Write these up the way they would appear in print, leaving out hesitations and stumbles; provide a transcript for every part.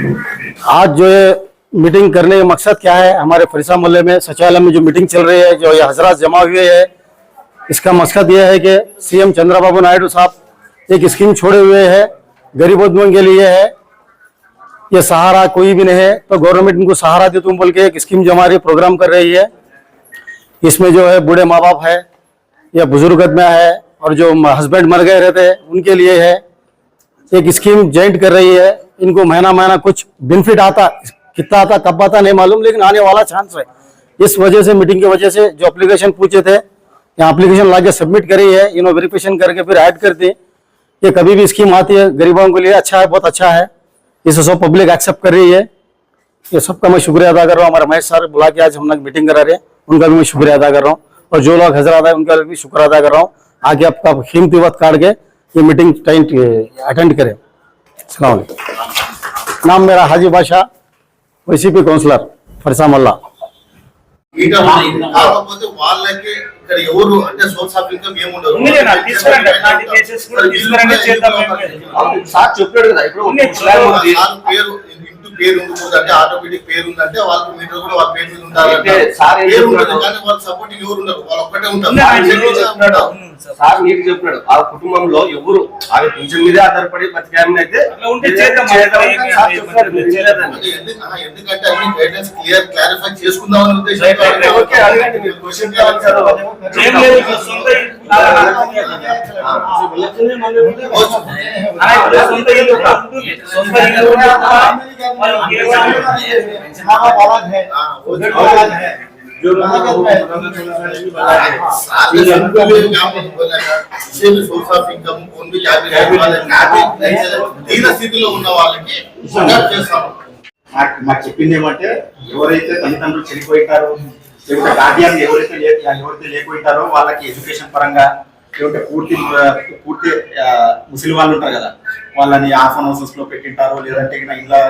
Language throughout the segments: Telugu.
आज जो है मीटिंग करने का मकसद क्या है, हमारे फरीसा मोहल्ले में सचिवालय में जो मीटिंग चल रही है, जो ये हजरात जमा हुए हैं, इसका मकसद यह है कि सीएम चंद्रबाबू नायडू साहब एक स्कीम छोड़े हुए हैं गरीबों के लिए है। ये सहारा कोई भी नहीं है तो गवर्नमेंट इनको सहारा दे तुम बोल के एक स्कीम जो हमारी प्रोग्राम कर रही है। इसमें जो है बूढ़े माँ बाप है या बुजुर्ग में है और जो हस्बैंड मर गए रहते हैं उनके लिए है एक स्कीम जॉइंट कर रही है। इनको महीना महीना कुछ बेनिफिट आता, कितना आता कब आता नहीं मालूम, लेकिन आने वाला चांस है। इस वजह से मीटिंग की वजह से जो एप्लीकेशन पूछे थे यहाँ एप्लीकेशन लाके सबमिट करी है, इन्होंने वेरिफिकेशन करके फिर ऐड करते। ये कभी भी स्कीम आती है गरीबों के लिए अच्छा है, बहुत अच्छा है। इसे सब पब्लिक एक्सेप्ट कर रही है। ये सबका मैं शुक्रिया अदा कर रहा हूँ। हमारे महेश सर बुला के आज हम लोग मीटिंग करा रहे हैं, उनका भी मैं शुक्रिया अदा कर रहा हूँ। और जो लोग हजरात है उनका भी शुक्र अदा कर रहा हूँ। आगे आपका कीमती वक्त काट के ये मीटिंग अटेंड करें। अस्सलाम वालेकुम। नाम मेरा हाजी बादशाह, వైసీపీ కౌన్సిలర్ ఫరిసా మల్లా। కాకపోతే వాళ్ళకి ఇక్కడ ఎవరు అంటే సోర్స్ ఆఫ్ ఇన్కమ్ ఏముండదు సార్ చెప్పాడు కదా ఇప్పుడు పేరు ఇంటూ పేరు ఉంటుందంటే ఆటోమేటిక్ పేరు ఉందంటే వాళ్ళకి మీటర్ కూడా వాళ్ళ పేరు మీద ఉంటారంటే పేరు ఉంటుంది కానీ వాళ్ళ సపోర్టింగ్ ఎవరు ఉండరు, వాళ్ళు ఒక్కటే ఉంటారు। సార్ నీకు చెప్పాడు ఆ కుటుంబంలో ఎవరు ఆమె పింఛన్ మీదే ఆధారపడి బతికామని అయితే ఎందుకంటే అన్ని గైడెన్స్ క్లారిఫై చేసుకుందామని ఉద్దేశం जो సోర్స్ ఆఫ్ ఇన్కమ్ ఓన్లీ దీన స్థితిలో ఉన్న వాళ్ళకి చేస్తాము। మాకు చెప్పింది ఏమంటే ఎవరైతే తల్లిదండ్రులు చనిపోయింటారో లేకపోతే గార్డియన్ ఎవరైతే లేకపోయింటారో వాళ్ళకి ఎడ్యుకేషన్ పరంగా లేకపోతే పూర్తి ముసలి వాళ్ళు ఉంటారు కదా, వాళ్ళని ఆఫన్ హౌసెస్ లో పెట్టింటారో లేదంటే ఇలా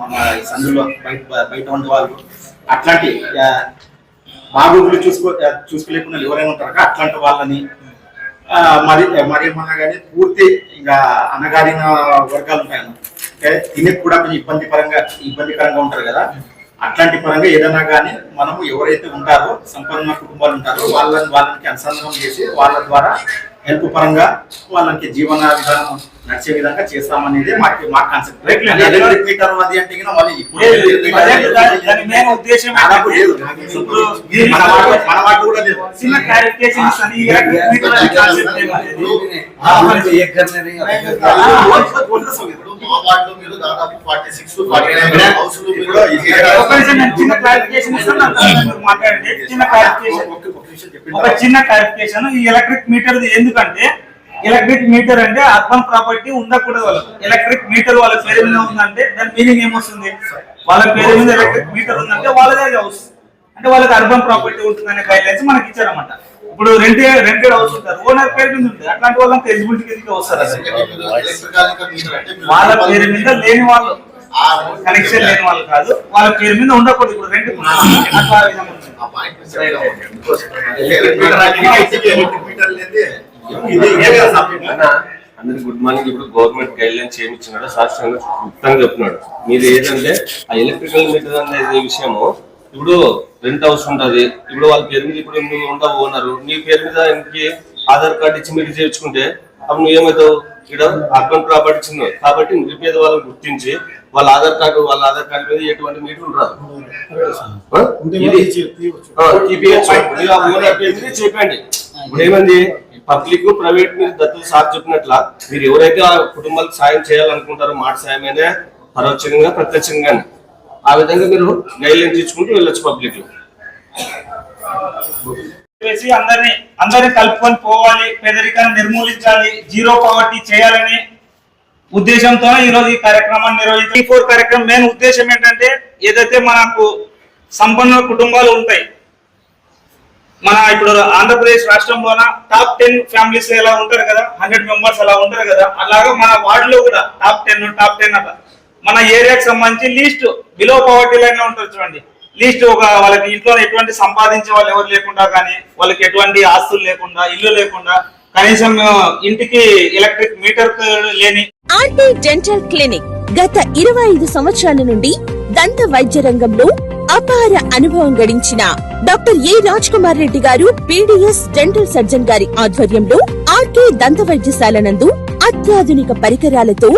మన సందులో బయట ఉండే వాళ్ళు అట్లాంటి బాగోగులు చూసుకోలేకుండా ఎవరైనా ఉంటారు అట్లాంటి వాళ్ళని మరేమన్నా కానీ పూర్తి ఇంకా అనగారిన వర్గాలు ఉంటాయి, తినేకి కూడా కొంచెం ఇబ్బందికరంగా ఉంటారు కదా, అట్లాంటి పరంగా ఏదైనా కానీ మనము ఎవరైతే ఉంటారో సంపన్న కుటుంబాలు ఉంటారో వాళ్ళకి అనుసంధానం చేసి వాళ్ళ ద్వారా హెల్ప్ పరంగా వాళ్ళకి జీవన విధానం నడిచే విధంగా చేస్తామనేది మా కాన్సెప్ట్। చిన్న క్లారిఫికేషన్ ఈ ఎలక్ట్రిక్ మీటర్ ఎందుకంటే ఎలక్ట్రిక్ మీటర్ అంటే అర్బన్ ప్రాపర్టీ ఉండకూడదు, వాళ్ళకి ఎలక్ట్రిక్ మీటర్ వాళ్ళ పేరు మీద ఉందంటే దాని మీనింగ్ ఏమొస్తుంది, వాళ్ళ పేరు మీద ఎలక్ట్రిక్ మీటర్ ఉందంటే వాళ్ళదే హౌస్ అంటే వాళ్ళకి అర్బన్ ప్రాపర్టీ ఉంటుందనే గైడ్ లైన్స్ మనకి ఇచ్చారన్నమాట। ఇప్పుడు రెంటెడ్ హౌస్ ఉంటారు, ఓనర్ పేరు మీద ఉంటుంది, అట్లాంటి వాళ్ళకి ఎలిజిబిలిటీ కిందకి వస్తారు। వాళ్ళ పేరు మీద లేని వాళ్ళు, కనెక్షన్ లేని వాళ్ళు కాదు, వాళ్ళ పేరు మీద ఉండకూడదు। ఇప్పుడు రెంట్ అందరికి గుడ్ మార్నింగ్। ఇప్పుడు గవర్నమెంట్ గైడ్ లైన్స్ ఏమి ఇచ్చినాడో శాస్త్రంగా క్లుప్తంగా చెప్తున్నాడు। మీరు ఏదంటే ఆ ఎలక్ట్రికల్ మీటర్ అనేది విషయము ఇప్పుడు రెంట్ హౌస్ ఉంటది, ఇప్పుడు వాళ్ళ పేరు మీద ఇప్పుడు నువ్వు ఉండవు ఓనరు, నీ పేరు మీద ఇంటికి ఆధార్ కార్డు ఇచ్చి మీరు చేర్చుకుంటే అప్పుడు నువ్వు ఏమవుతావు, ఇక్కడ అర్బన్ ప్రాపర్టీ ఇచ్చింది కాబట్టి నిరుపేద వాళ్ళని గుర్తించి వాళ్ళ ఆధార్ కార్డు మీద ఎటువంటి మీటర్ రాదు, చెప్పండి। ఇప్పుడు ఏమంది పబ్లిక్ ప్రైవేట్ మీద దత్తు సార్ చెప్పినట్ల మీరు ఎవరైతే ఆ కుటుంబాలకు సాయం చేయాలనుకుంటారో మాట సాయమైనా పరోక్షంగా ప్రత్యక్షంగా ఆ విధంగా మీరు గైడ్ లైన్స్ ఇచ్చుకుంటూ వెళ్ళొచ్చు పబ్లిక్ లో। అందరినీ కలుపుకొని పోవాలి, పేదరికాన్ని నిర్మూలించాలి, జీరో పవర్టీ చేయాలని ఉద్దేశంతో ఈ రోజు ఈ కార్యక్రమాన్ని నిర్వహించారు। 4 కార్యక్రమం మెయిన్ ఉద్దేశం ఏంటంటే ఏదైతే మనకు సంపన్న కుటుంబాలు ఉంటాయి, మన ఇప్పుడు ఆంధ్రప్రదేశ్ రాష్ట్రంలోన టాప్ 10 ఫ్యామిలీస్ ఎలా ఉంటారు కదా, 100 మెంబర్స్ అలా ఉంటారు కదా, అలాగా మన వార్డులో కూడా టాప్ 10 అట్లా మన ఏరియాకి సంబంధించి లీస్ట్ బిలో పవర్టీ లైన్ లో ఉంటారు చూడండి, లీస్ట్ ఒక వాళ్ళకి ఇంట్లో ఎటువంటి సంపాదించే వాళ్ళు ఎవరు లేకుండా కానీ వాళ్ళకి ఎటువంటి ఆస్తులు లేకుండా ఇల్లు లేకుండా కనీసం ఇంటికి ఎలక్ట్రిక్ మీటర్ లేని ఆర్టీ డెంటల్ క్లినిక్ గత 25 సంవత్సరాల నుండి దంత వైద్య రంగంలో అపార అనుభవం గడించిన డాక్టర్ ఏ రాజ్ కుమార్ రెడ్డి గారు పీడీఎస్ డెంటల్ సర్జన్ గారి ఆధ్వర్యంలో ఆర్కే దంత వైద్యశాల నందు అత్యాధునిక పరికరాలతో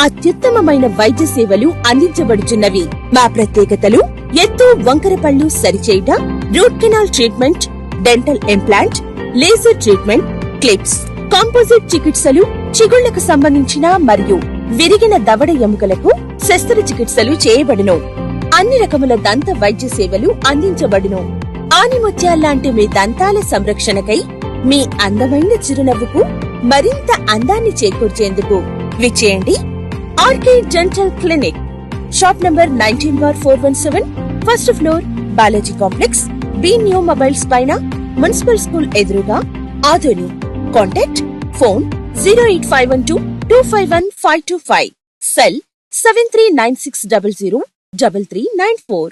అత్యుత్తమమైన వైద్య సేవలు అందించబడుచున్నవి. మా ప్రత్యేకతలు ఎత్తు వంకర పళ్ళు సరిచేయుట, root canal treatment, dental implant, laser treatment, clips, composite చికిత్సలు, చిగుళ్లకు సంబంధించిన మరియు విరిగిన దవడ ఎముకలకు శస్త్రచికిత్సలు చేయబడును. అన్ని రకముల దంత వైద్య సేవలు అందించబడును. ఆనిముత్యాల్లాంటి మీ దంతాల సంరక్షణకై మీ అందమైన చిరునవ్వుకు మరింత అందాన్ని చేకూర్చేందుకు విచ్చేయండి RK dental clinic, shop number 19/417, first floor, Balaji complex, B new mobiles పైన, మున్సిపల్ స్కూల్ ఎదురుగా, ఆదోని. Contact phone 08512251525, cell 7396003394.